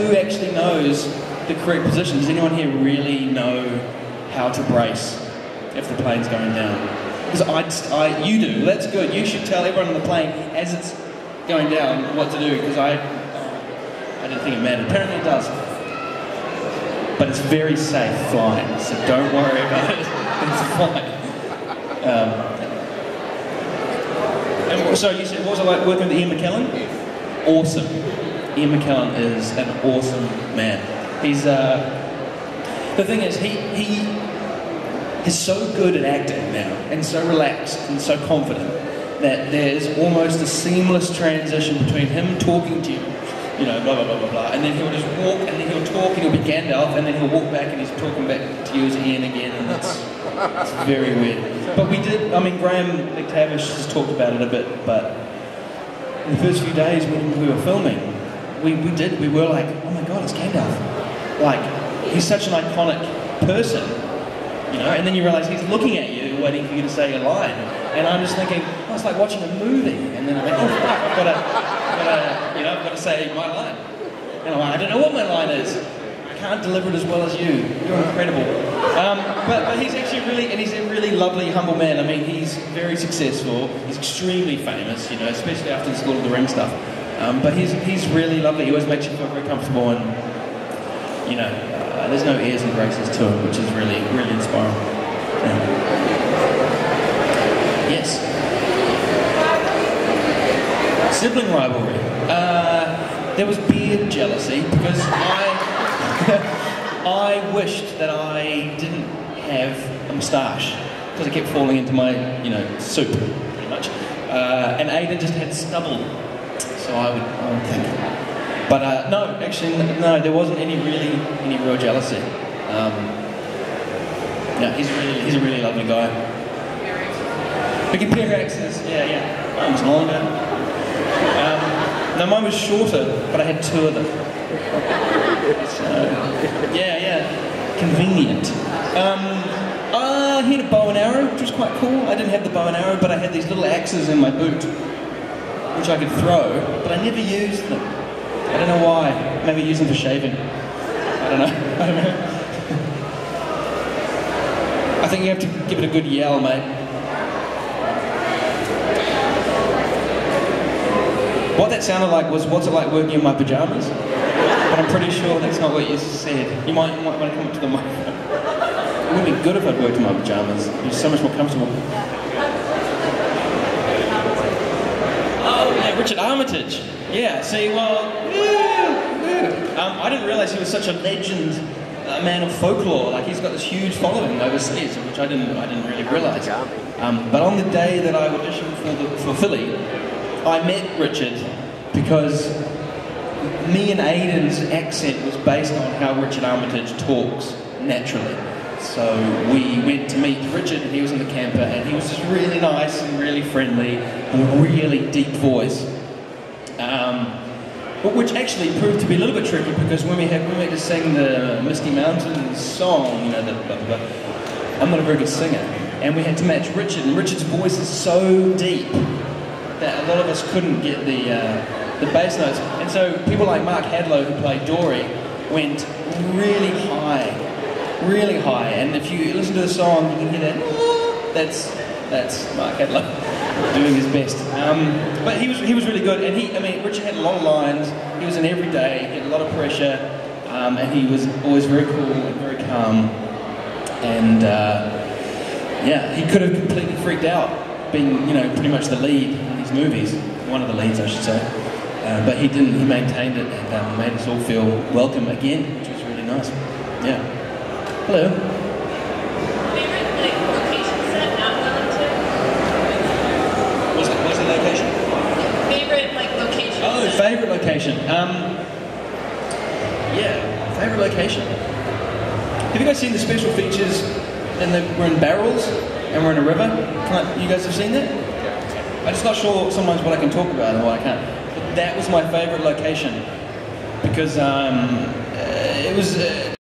who actually knows the correct position? Does anyone here really know how to brace if the plane's going down? Because you do. That's good. You should tell everyone on the plane as it's going down what to do, because I didn't think it mattered. Apparently it does. But it's very safe flying, so don't worry about it. It's fine. And so you said, what was it like working with Ian McKellen? Awesome. Ian McKellen is an awesome man. He's the thing is he is so good at acting now, and so relaxed and so confident that there's almost a seamless transition between him talking to you, you know, blah blah blah blah blah, and then he'll just walk, and then he'll talk, and he'll be Gandalf, and then he'll walk back, and he's talking back to you as Ian again, and it's very weird. But we did. I mean, Graham McTavish has talked about it a bit, but in the first few days when we were filming, we were like, oh my god, it's Gandalf. Like, he's such an iconic person, you know, and then you realise he's looking at you, waiting for you to say a line. And I'm just thinking, oh, it's like watching a movie. And then I'm like, oh fuck, I've got to say my line. And I'm like, I don't know what my line is. I can't deliver it as well as you. You're incredible. But he's actually he's a really lovely, humble man. I mean, he's very successful. He's extremely famous, you know, especially after the Lord of the Rings stuff. But he's really lovely. He always makes you feel very comfortable, and you know, there's no airs and graces to him, which is really, really inspiring. Yeah. Yes. Sibling rivalry. There was beard jealousy because I wished that I didn't have a moustache because it kept falling into my, you know, soup pretty much. And Aidan just had stubble, so I would think. But no, actually, no, there wasn't any real jealousy. No, he's a really lovely guy. We compare axes, yeah. Mine was longer. No, mine was shorter, but I had two of them. So, yeah, convenient. He had a bow and arrow, which was quite cool. I didn't have the bow and arrow, but I had these little axes in my boot, which I could throw, but I never used them. I don't know why. Maybe use them for shaving. I don't know. I think you have to give it a good yell, mate. What that sounded like was, what's it like working in my pyjamas? But I'm pretty sure that's not what you said. You might want to come up to the microphone. It would be good if I'd worked in my pyjamas. It'd be so much more comfortable. Oh, yeah, Richard Armitage. Yeah, see, well, I didn't realise he was such a legend, a man of folklore. Like, he's got this huge following overseas, which I didn't really realise. But on the day that I auditioned for Philly, I met Richard because me and Aidan's accent was based on how Richard Armitage talks naturally. So we went to meet Richard, and he was in the camper, and he was just really nice and really friendly, and a really deep voice. But which actually proved to be a little bit tricky, because when we had to sing the Misty Mountains song, you know, I'm not a very good singer, and we had to match Richard, and Richard's voice is so deep that a lot of us couldn't get the bass notes, and so people like Mark Hadlow, who played Dory, went really high, and if you listen to the song, you can hear that. That's Mark Hadlow doing his best. But he was really good, and Richard had a lot of lines. He was in every day. He had a lot of pressure, and he was always very cool and very calm. And yeah, he could have completely freaked out, being, you know, pretty much the lead in these movies, one of the leads, I should say. But he didn't. He maintained it and made us all feel welcome again, which was really nice. Yeah. Hello. Favorite location set not Wellington? What's the location? Favorite location. Oh, set. favorite location. Yeah, favorite location. Have you guys seen the special features? And we're in barrels and we're in a river. You guys have seen that? I'm just not sure sometimes what I can talk about and what I can't. But that was my favorite location because it was.